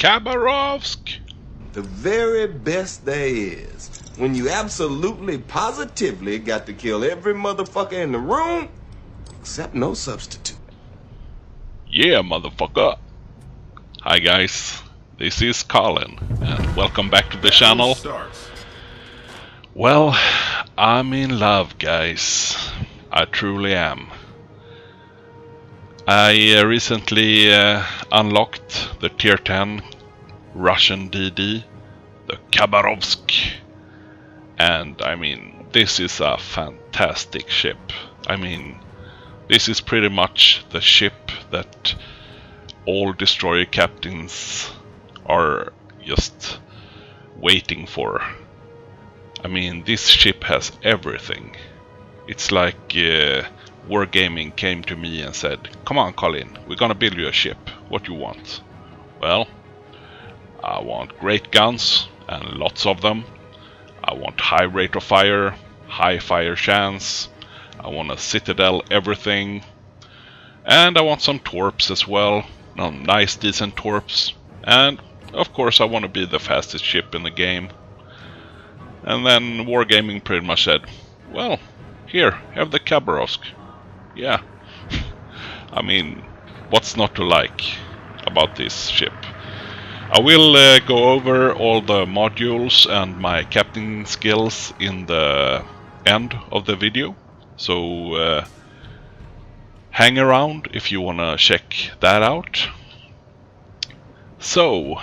Khabarovsk! The very best there is. When you absolutely, positively got to kill every motherfucker in the room, except no substitute. Yeah, motherfucker! Hi guys, this is Colin, and welcome back to the channel. Well, I'm in love, guys. I truly am. I recently unlocked the tier 10 Russian DD, the Khabarovsk. And I mean, this is a fantastic ship. I mean, this is pretty much the ship that all destroyer captains are just waiting for. I mean, this ship has everything. It's like Wargaming came to me and said, "Come on, Colin, we're gonna build you a ship. What do you want?" Well, I want great guns, and lots of them. I want high rate of fire, high fire chance. I want a citadel everything. And I want some torps as well. No, nice decent torps. And of course I want to be the fastest ship in the game. And then Wargaming pretty much said, well, here, have the Khabarovsk. Yeah. I mean, what's not to like about this ship? I will go over all the modules and my captain skills in the end of the video. So hang around if you wanna check that out. So,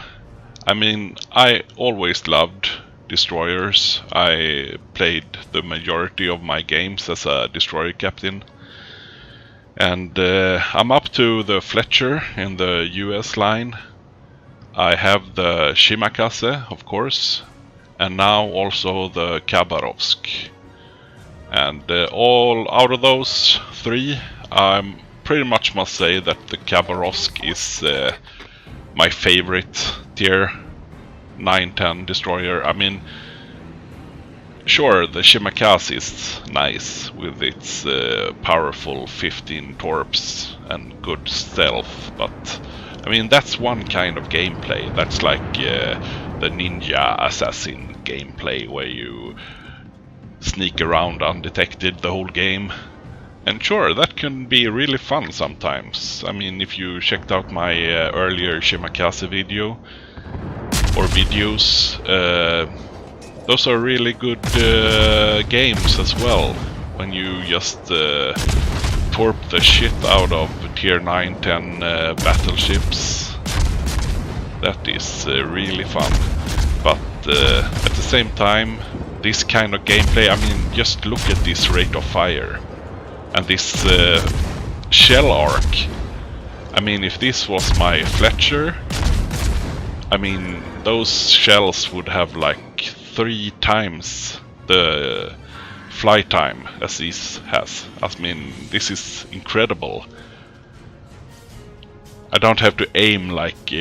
I mean, I always loved destroyers. I played the majority of my games as a destroyer captain. And I'm up to the Fletcher in the US line. I have the Shimakaze, of course, and now also the Khabarovsk. And all out of those three, I pretty much must say that the Khabarovsk is my favorite tier 9-10 destroyer. I mean, sure, the Shimakaze is nice with its powerful 15 torps and good stealth, but I mean, that's one kind of gameplay. That's like the ninja assassin gameplay where you sneak around undetected the whole game. And sure, that can be really fun sometimes. I mean, if you checked out my earlier Shimakaze video or videos, those are really good games as well. When you just torp the shit out of tier 9-10 battleships. That is really fun. But at the same time, this kind of gameplay, I mean, just look at this rate of fire. And this shell arc. I mean, if this was my Fletcher, I mean, those shells would have like 3 times the flight time as this has. I mean, this is incredible. I don't have to aim like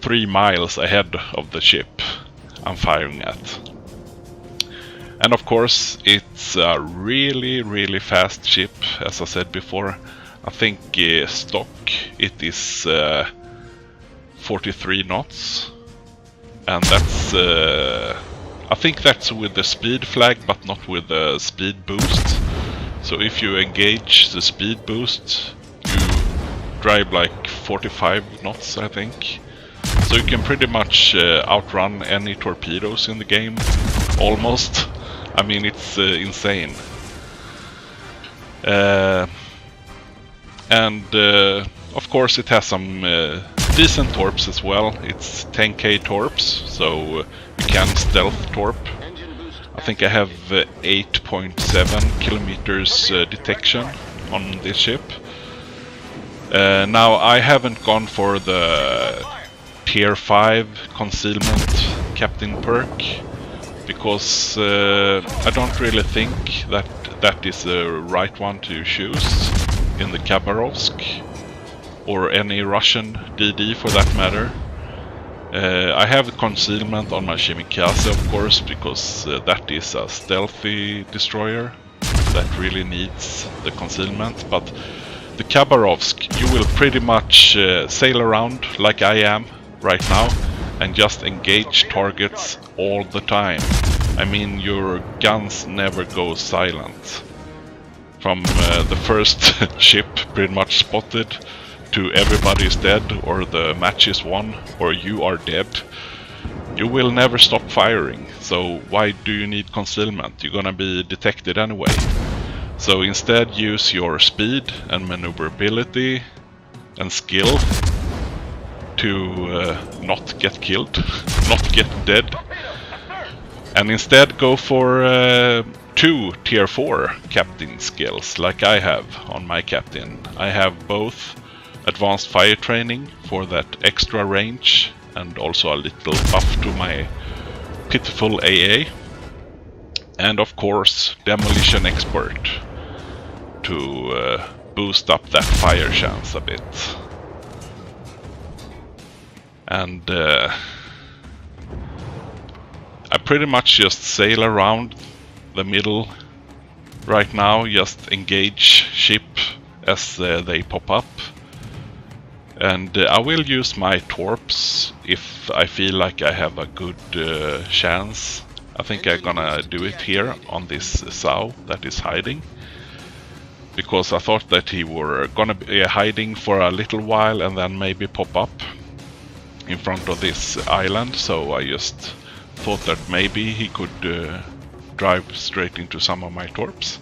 3 miles ahead of the ship I'm firing at. And of course, it's a really fast ship, as I said before. I think stock it is 43 knots, and that's I think that's with the speed flag, but not with the speed boost. So if you engage the speed boost, you drive like 45 knots, I think. So you can pretty much outrun any torpedoes in the game, almost. I mean, it's insane. And of course it has some decent torps as well. It's 10k torps, so you can stealth torp. I think I have 8.7 kilometers detection on this ship. Now I haven't gone for the tier 5 concealment captain perk, because I don't really think that that is the right one to choose in the Khabarovsk, or any Russian DD for that matter. I have concealment on my Shimakaze, of course, because that is a stealthy destroyer that really needs the concealment, but the Khabarovsk, you will pretty much sail around like I am right now and just engage targets all the time. I mean, your guns never go silent. From the first ship pretty much spotted to everybody is dead or the match is won or you are dead, you will never stop firing. So why do you need concealment? You're gonna be detected anyway. So instead use your speed and maneuverability and skill to not get killed, not get dead. And instead go for 2 tier 4 captain skills like I have on my captain. I have both advanced fire training for that extra range and also a little buff to my pitiful AA. And of course demolition expert to boost up that fire chance a bit. And I pretty much just sail around the middle right now, just engage ship as they pop up. And I will use my torps if I feel like I have a good chance. I think I'm gonna do it here on this sow that is hiding, because I thought that he were gonna be hiding for a little while and then maybe pop up in front of this island, so I just thought that maybe he could drive straight into some of my torps.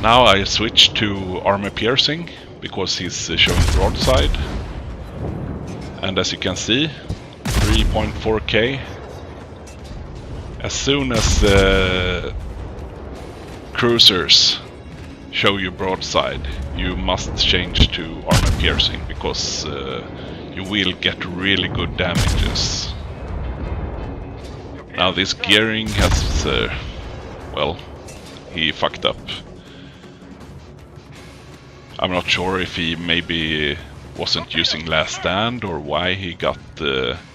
Now I switch to armor piercing because he's showing broadside, and as you can see, 3.4k. As soon as cruisers show you broadside, you must change to armor piercing because you will get really good damages. Now this gearing has, well, he fucked up. I'm not sure if he maybe wasn't using last stand or why he got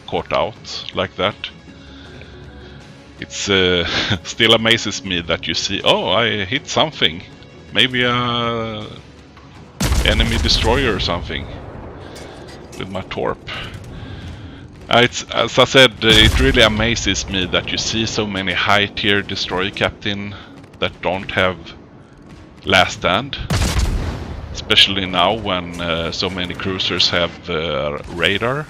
caught out like that. It's still amazes me that you see, oh, I hit something. Maybe a enemy destroyer or something with my torp. It's, as I said, it really amazes me that you see so many high tier destroyer captain that don't have last stand. Especially now when so many cruisers have radar.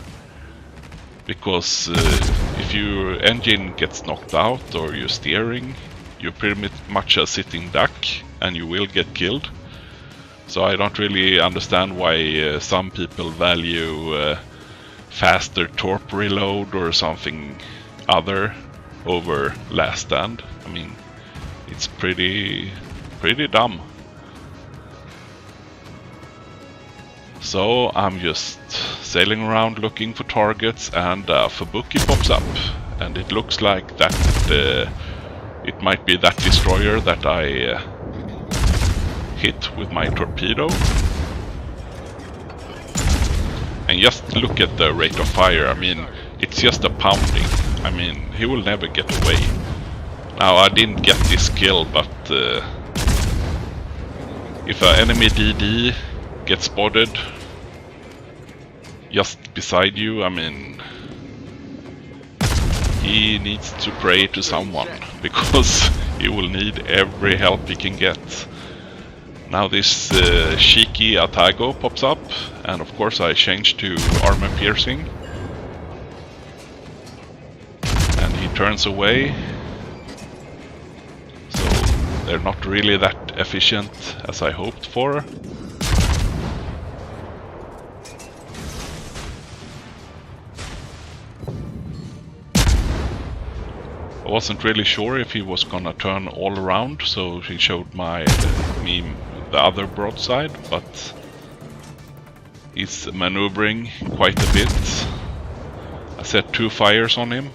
Because if your engine gets knocked out or you're steering, you're pretty much a sitting duck and you will get killed. So I don't really understand why some people value faster torp reload or something other over last stand. I mean, it's pretty dumb. So I'm just sailing around looking for targets, and Fubuki pops up, and it looks like that it might be that destroyer that I hit with my torpedo. And just look at the rate of fire. I mean, it's just a pounding. I mean, he will never get away. Now, I didn't get this kill, but if an enemy DD gets spotted just beside you, I mean, he needs to pray to someone, because he will need every help he can get. Now this cheeky Atago pops up, and of course I change to armor piercing. And he turns away. So they're not really that efficient as I hoped for. I wasn't really sure if he was gonna turn all around, so he showed me the other broadside, but he's maneuvering quite a bit. I set 2 fires on him.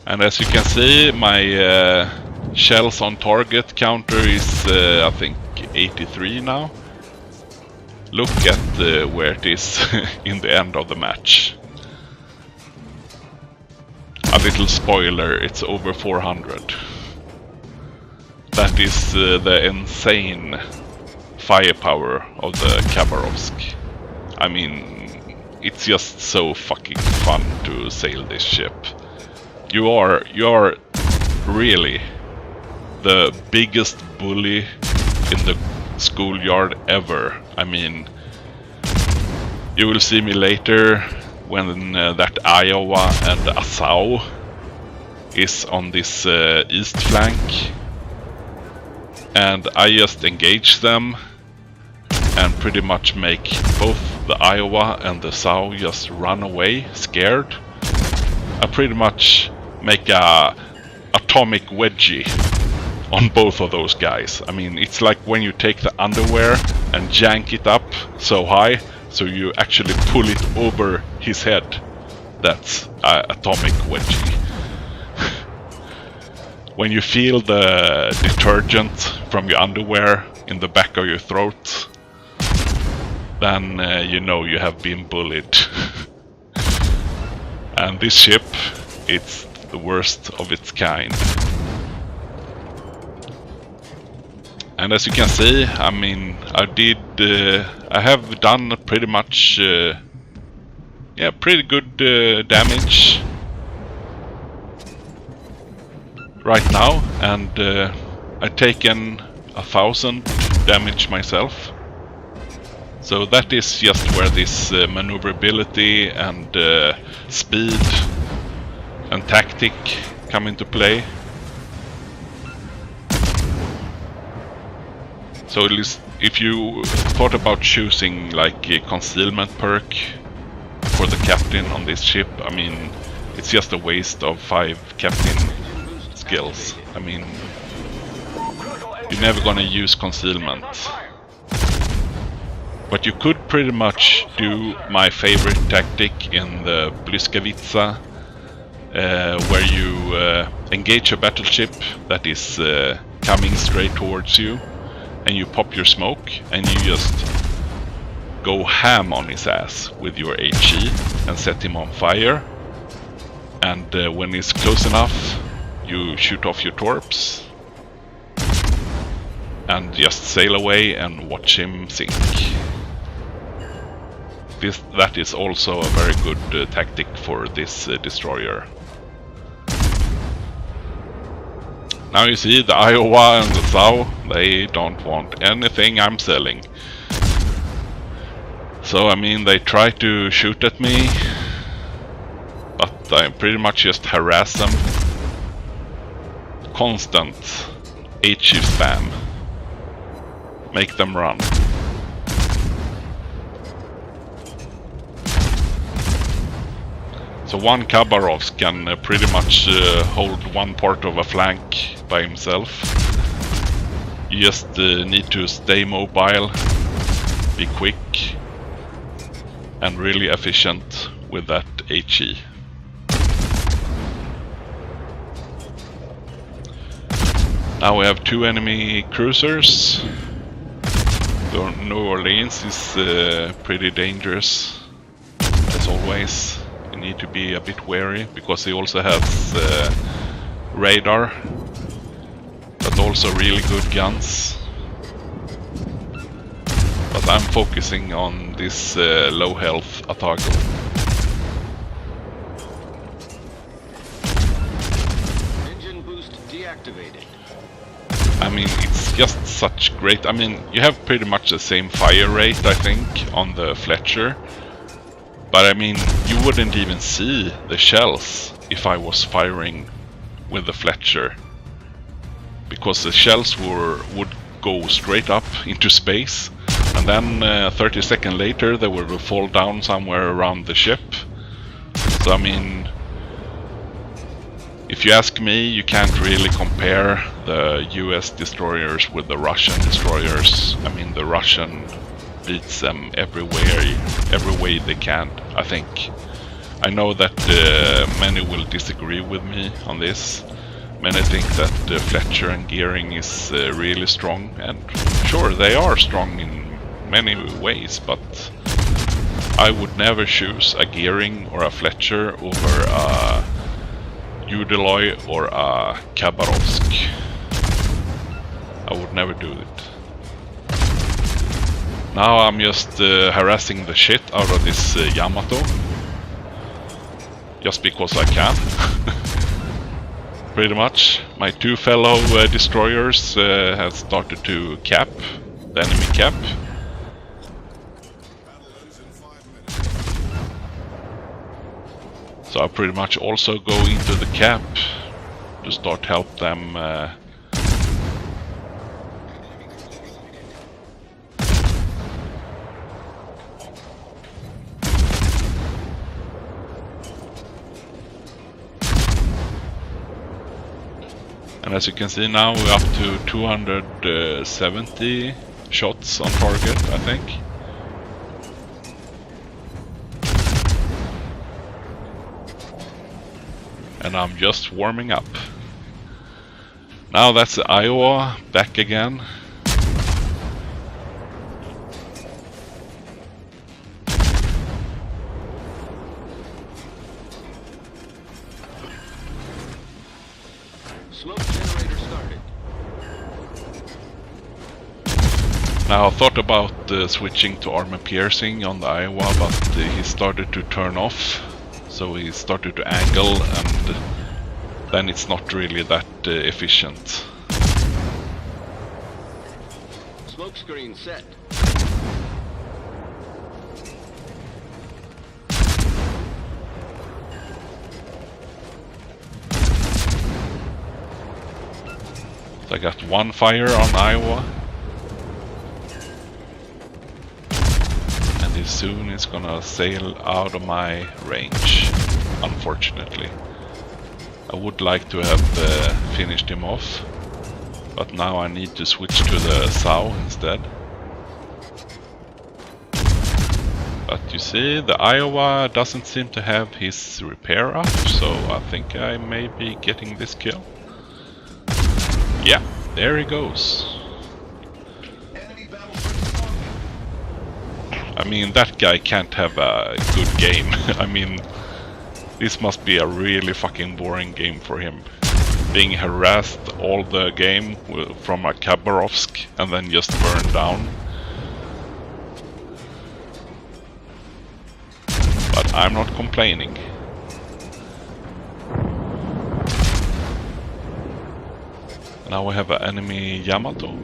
And as you can see, my shells on target counter is I think 83 now. Look at where it is in the end of the match. A little spoiler, it's over 400. That is the insane firepower of the Khabarovsk. I mean, it's just so fucking fun to sail this ship. You are really the biggest bully in the schoolyard ever. I mean, you will see me later when that Iowa and Asau is on this east flank, and I just engage them and pretty much make both the Iowa and the Asau just run away scared. I pretty much make a atomic wedgie on both of those guys. I mean, it's like when you take the underwear and jank it up so high so you actually pull it over his head. That's atomic wedgie. When you feel the detergent from your underwear in the back of your throat, then you know you have been bullied. And this ship, it's the worst of its kind. And as you can see, I mean, I have done pretty much, pretty good damage right now, and I've taken 1,000 damage myself. So that is just where this maneuverability and speed and tactic come into play. So at least if you thought about choosing like a concealment perk for the captain on this ship, I mean, it's just a waste of 5 captain skills. I mean, you're never gonna use concealment. But you could pretty much do my favorite tactic in the Blyskavica, where you engage a battleship that is coming straight towards you, and you pop your smoke, and you just go ham on his ass with your HE and set him on fire. And when he's close enough, you shoot off your torps and just sail away and watch him sink. That is also a very good tactic for this destroyer. Now you see the Iowa and the Sau, they don't want anything I'm selling. So I mean, they try to shoot at me, but I pretty much just harass them. Constant HE spam. Make them run. So one Khabarovsk can pretty much hold one part of a flank by himself. You just need to stay mobile, be quick, and really efficient with that HE. Now we have 2 enemy cruisers. New Orleans is pretty dangerous, as always. You need to be a bit wary, because he also has radar, but also really good guns. But I'm focusing on this low health Atago. Engine boost deactivated. I mean, it's just such great. I mean, you have pretty much the same fire rate, I think, on the Fletcher. But I mean, you wouldn't even see the shells if I was firing with the Fletcher, because the shells would go straight up into space, and then 30 seconds later they would fall down somewhere around the ship. So I mean, if you ask me, you can't really compare the US destroyers with the Russian destroyers. I mean, the Russian beats them every way they can, I think. I know that many will disagree with me on this. Many think that Fletcher and Gearing is really strong, and sure, they are strong in many ways, but I would never choose a Gearing or a Fletcher over a Udeloy or a Khabarovsk. I would never do it. Now I'm just harassing the shit out of this Yamato. Just because I can. Pretty much. My two fellow destroyers have started to cap the enemy cap. So I pretty much also go into the cap to start help them and as you can see now we're up to 270 shots on target, I think. And I'm just warming up. Now that's the Iowa back again. Smoke generator started. Now I thought about switching to armor piercing on the Iowa, but he started to turn off. So he started to angle, and then it's not really that efficient. Smoke screen set. So I got one fire on Iowa. And soon it's gonna sail out of my range, unfortunately. I would like to have finished him off, but now I need to switch to the SAU instead. But you see, the Iowa doesn't seem to have his repair up, so I think I may be getting this kill. Yeah, there he goes. I mean, that guy can't have a good game. I mean, this must be a really fucking boring game for him. Being harassed all the game from a Khabarovsk and then just burned down. But I'm not complaining. Now we have an enemy Yamato.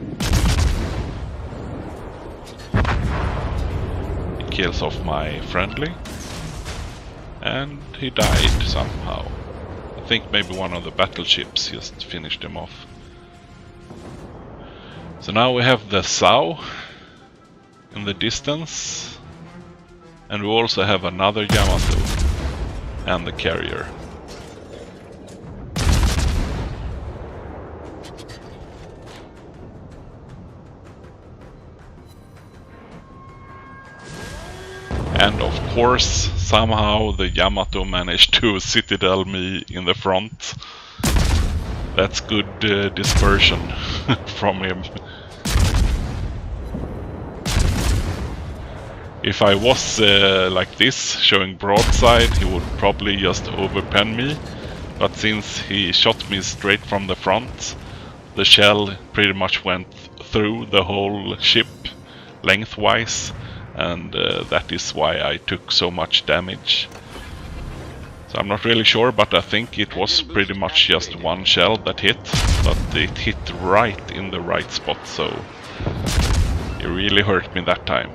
Kills off my friendly, and he died somehow. I think maybe one of the battleships just finished him off. So now we have the SAU in the distance, and we also have another Yamato and the carrier. And of course, somehow the Yamato managed to citadel me in the front. That's good dispersion from him. If I was like this, showing broadside, he would probably just overpen me. But since he shot me straight from the front, the shell pretty much went through the whole ship lengthwise. And that is why I took so much damage. So I'm not really sure, but I think it was pretty much just one shell that hit, but it hit right in the right spot, so it really hurt me that time.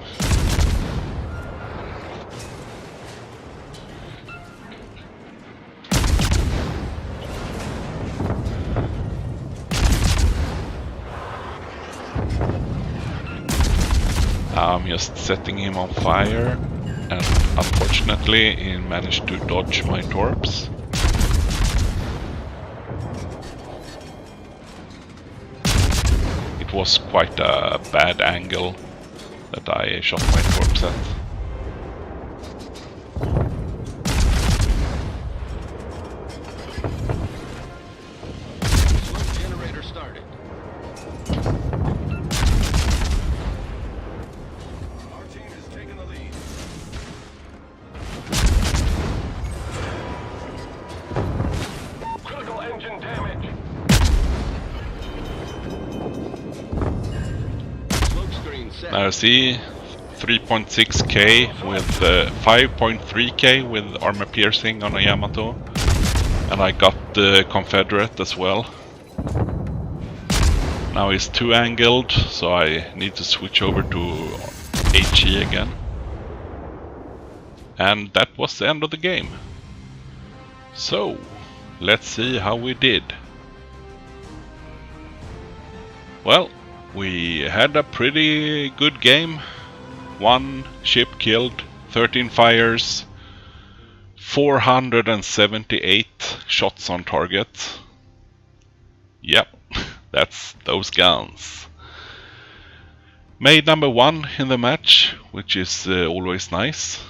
Now I'm just setting him on fire, and unfortunately he managed to dodge my torps. It was quite a bad angle that I shot my torps at. Smoke generator started. Now see, 3.6k with 5.3k with armor piercing on a Yamato, and I got the Confederate as well. Now he's 2-angled, so I need to switch over to HE again. And that was the end of the game. So, let's see how we did. Well, we had a pretty good game. 1 ship killed, 13 fires, 478 shots on target. Yep, that's those guns. Made number 1 in the match, which is always nice.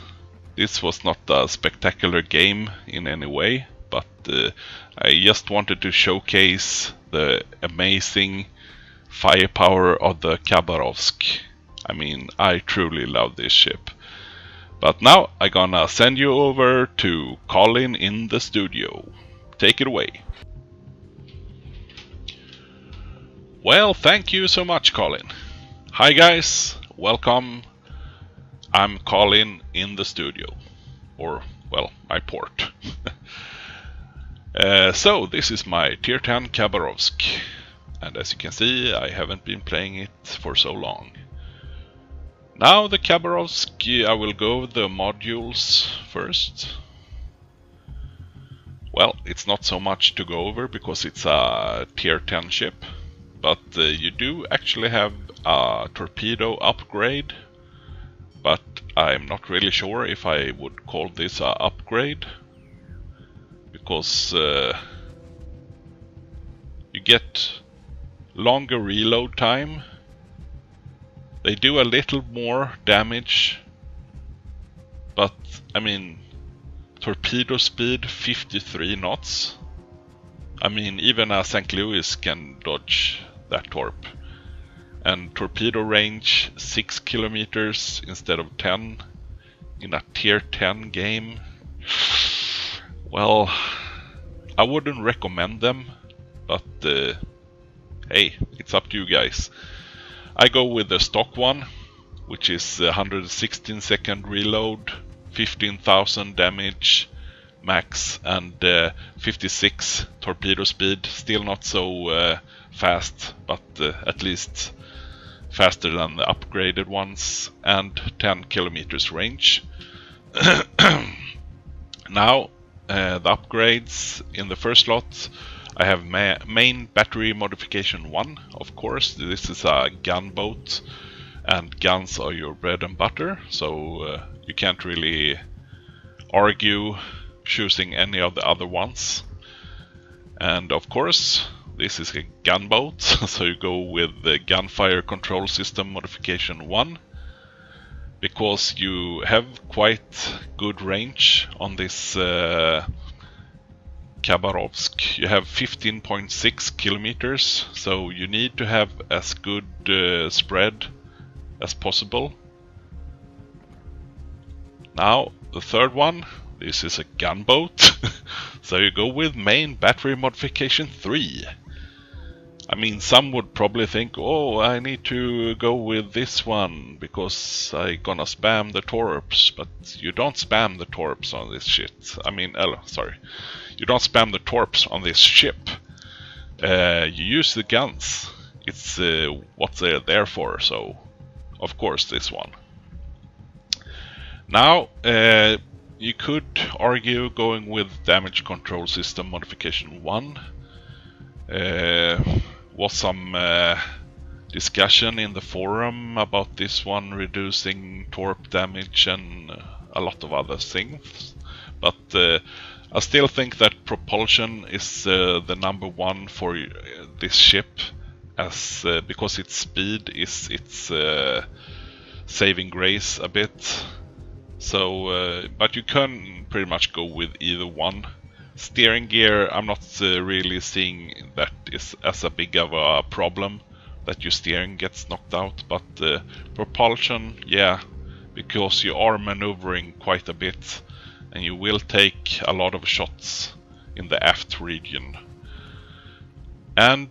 This was not a spectacular game in any way, but I just wanted to showcase the amazing firepower of the Khabarovsk. I mean, I truly love this ship. But now I'm gonna send you over to Colin in the studio. Take it away. Well, thank you so much, Colin. Hi guys, welcome. I'm Colin in the studio. Or, well, my port. So, this is my Tier 10 Khabarovsk. And as you can see, I haven't been playing it for so long. Now the Khabarovsk, I will go over the modules first. Well, it's not so much to go over because it's a tier 10 ship. But you do actually have a torpedo upgrade. But I'm not really sure if I would call this a upgrade. Because you get longer reload time. They do a little more damage, but I mean, torpedo speed 53 knots. I mean, even a St. Louis can dodge that torp. And torpedo range 6 kilometers instead of 10 in a tier 10 game. Well, I wouldn't recommend them, but hey, it's up to you guys. I go with the stock one, which is 116 second reload, 15,000 damage max, and 56 torpedo speed. Still not so fast, but at least faster than the upgraded ones, and 10 kilometers range. Now, the upgrades in the first lot. I have main battery modification 1, of course. This is a gunboat, and guns are your bread and butter, so you can't really argue choosing any of the other ones. And of course, this is a gunboat, so you go with the gunfire control system modification 1, because you have quite good range on this Khabarovsk. You have 15.6 kilometers, so you need to have as good spread as possible. Now, the third one, this is a gunboat, so you go with main battery modification 3. I mean, some would probably think, oh, I need to go with this one because I gonna spam the torps, but you don't spam the torps on this shit. I mean, sorry. You don't spam the torps on this ship. You use the guns. It's what they're there for, so of course this one. Now, you could argue going with damage control system modification 1. Was some discussion in the forum about this one reducing torp damage and a lot of other things, but I still think that propulsion is the number 1 for this ship, as because its speed is its saving grace a bit. So, but you can pretty much go with either one. Steering gear, I'm not really seeing that is as a big of a problem that your steering gets knocked out, but propulsion, yeah, because you are maneuvering quite a bit and you will take a lot of shots in the aft region. And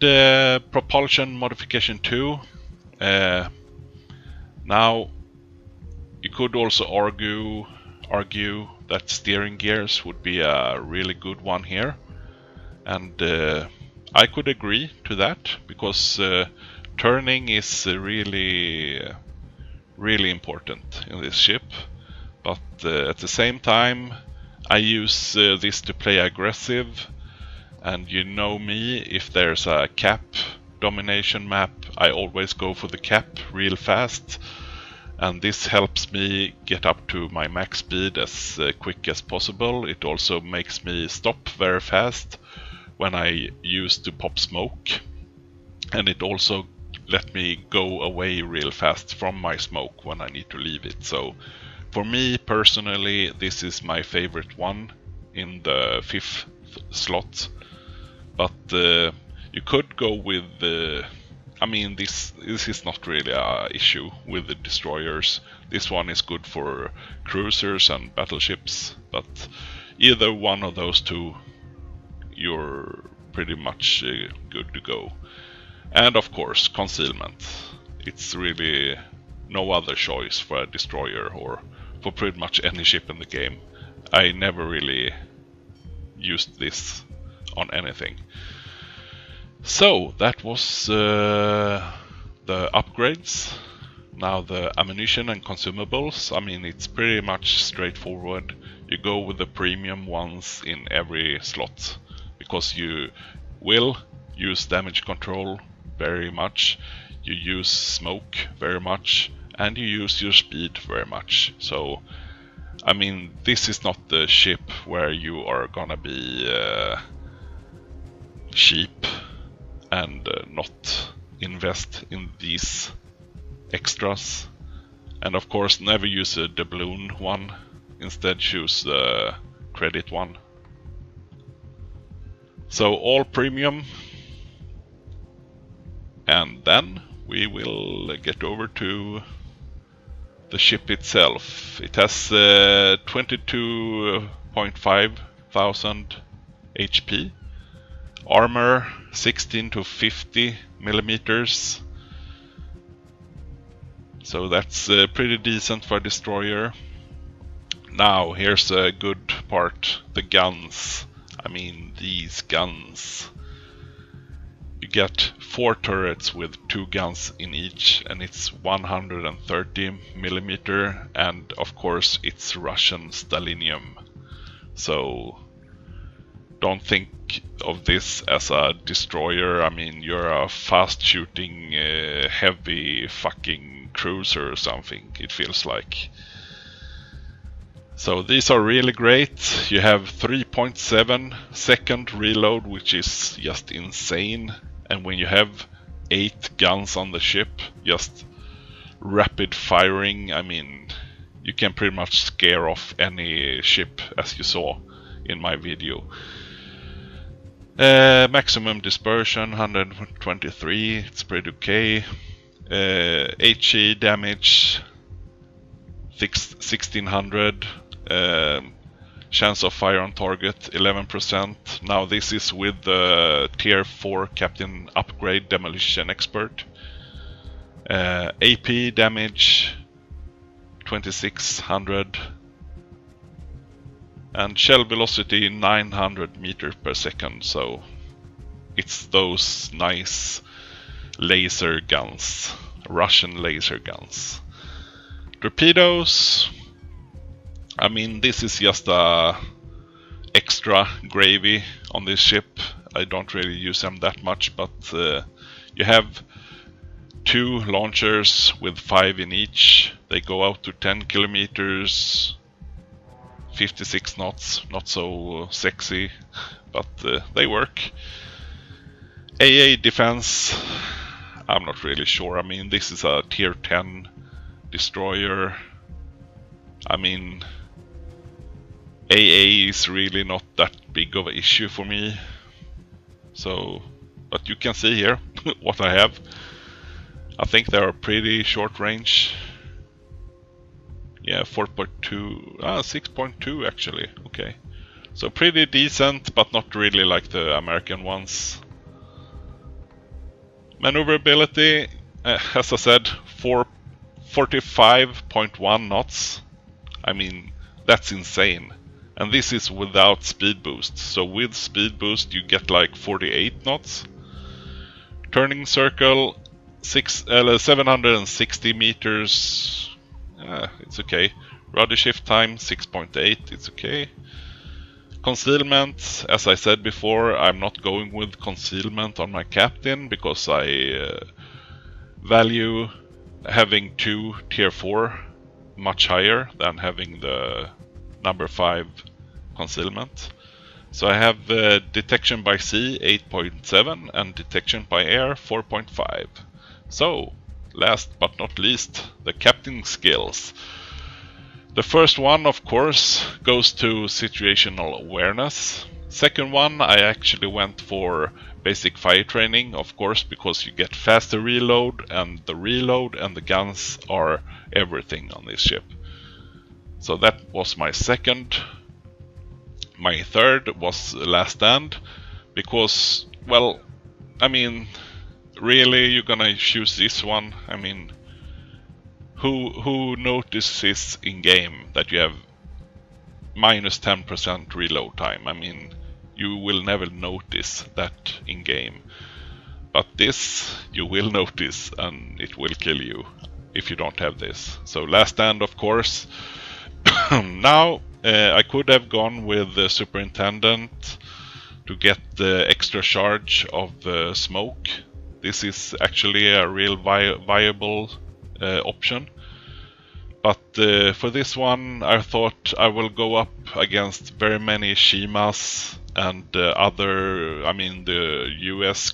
propulsion modification 2, now You could also argue that steering gears would be a really good one here, and I could agree to that, because turning is really important in this ship. But at the same time, I use this to play aggressive, and you know me, if there's a cap domination map, I always go for the cap real fast, and this helps me get up to my max speed as quick as possible. It also makes me stop very fast when I use to pop smoke, and it also let me go away real fast from my smoke when I need to leave it. So for me personally, this is my favorite one in the 5th slot. But you could go with I mean, this is not really a issue with the destroyers. This one is good for cruisers and battleships, but either one of those two, you're pretty much good to go. And of course, concealment. It's really no other choice for a destroyer or for pretty much any ship in the game. I never really used this on anything. So that was the upgrades. Now the ammunition and consumables. I mean, it's pretty much straightforward. You go with the premium ones in every slot, because you will use damage control very much, you use smoke very much, and you use your speed very much. So I mean, this is not the ship where you are gonna be cheap and not invest in these extras. And of course, never use a doubloon one, instead choose the credit one. So all premium, and then we will get over to the ship itself. It has 22.5 thousand HP, armor 16 to 50 millimeters, so that's pretty decent for a destroyer. Now here's a good part, the guns. I mean, these guns. You get 4 turrets with 2 guns in each, and it's 130 millimeter, and of course it's Russian Stalinium. So don't think of this as a destroyer. I mean, you're a fast shooting heavy fucking cruiser or something, it feels like. So these are really great. You have 3.7 second reload, which is just insane. And when you have 8 guns on the ship, just rapid firing, I mean, you can pretty much scare off any ship, as you saw in my video. Maximum dispersion 123, it's pretty okay. HE damage 1600. Chance of fire on target 11%. Now this is with the tier 4 captain upgrade demolition expert. AP damage 2600, and shell velocity 900 meters per second. So it's those nice laser guns, Russian laser guns. Torpedoes, I mean, this is just a extra gravy on this ship. I don't really use them that much, but you have 2 launchers with 5 in each. They go out to 10 kilometers, 56 knots, not so sexy, but they work. AA defense, I'm not really sure. I mean, this is a tier 10 destroyer. I mean, AA is really not that big of an issue for me. So, but you can see here what I have. I think they are pretty short range. Yeah, 4.2, 6.2 actually, okay. So pretty decent, but not really like the American ones. Maneuverability, as I said, 4 45.1 knots. I mean, that's insane. And this is without speed boost. So with speed boost you get like 48 knots. Turning circle 760 meters. It's okay. Rudder shift time 6.8. It's okay. Concealment, as I said before, I'm not going with concealment on my captain because I value having 2 tier 4 much higher than having the number 5 concealment. So I have detection by sea 8.7 and detection by air 4.5. So, last but not least, the captain skills. The first one, of course, goes to situational awareness. Second one, I actually went for basic fire training, of course, because you get faster reload, and the guns are everything on this ship. So that was my second. My third was Last Stand, because, well, I mean, really, you're gonna choose this one? I mean, who notices in game that you have minus 10% reload time? I mean, you will never notice that in game. But this, you will notice, and it will kill you if you don't have this. So Last Stand, of course. Now, I could have gone with the Superintendent to get the extra charge of smoke. This is actually a real viable option. But for this one, I thought I will go up against very many Shimas and other. I mean, the US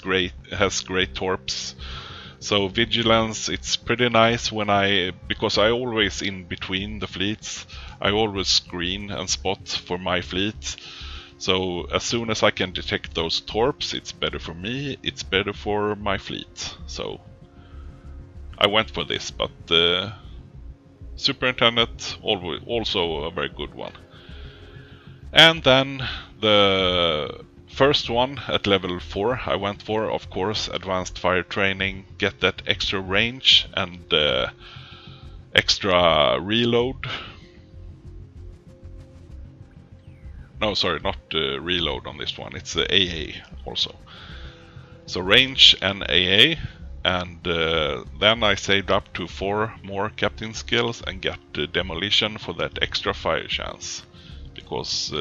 has great torps. So vigilance, it's pretty nice when because I always in between the fleets, I always screen and spot for my fleet. So as soon as I can detect those torps, it's better for me, it's better for my fleet. So I went for this, but Superintendent, also a very good one. And then the first one at level 4 I went for, of course, advanced fire training, get that extra range and extra reload. No, sorry, not reload on this one, it's AA also. So range and AA. And then I saved up to 4 more captain skills and got demolition for that extra fire chance. Because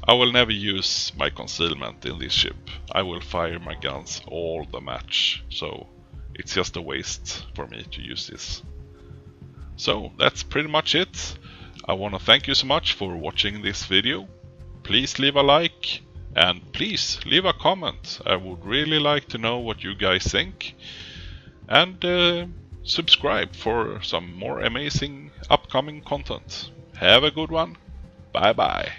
I will never use my concealment in this ship. I will fire my guns all the match. So it's just a waste for me to use this. So that's pretty much it. I want to thank you so much for watching this video. Please leave a like and please leave a comment. I would really like to know what you guys think. And subscribe for some more amazing upcoming content. Have a good one. Bye bye.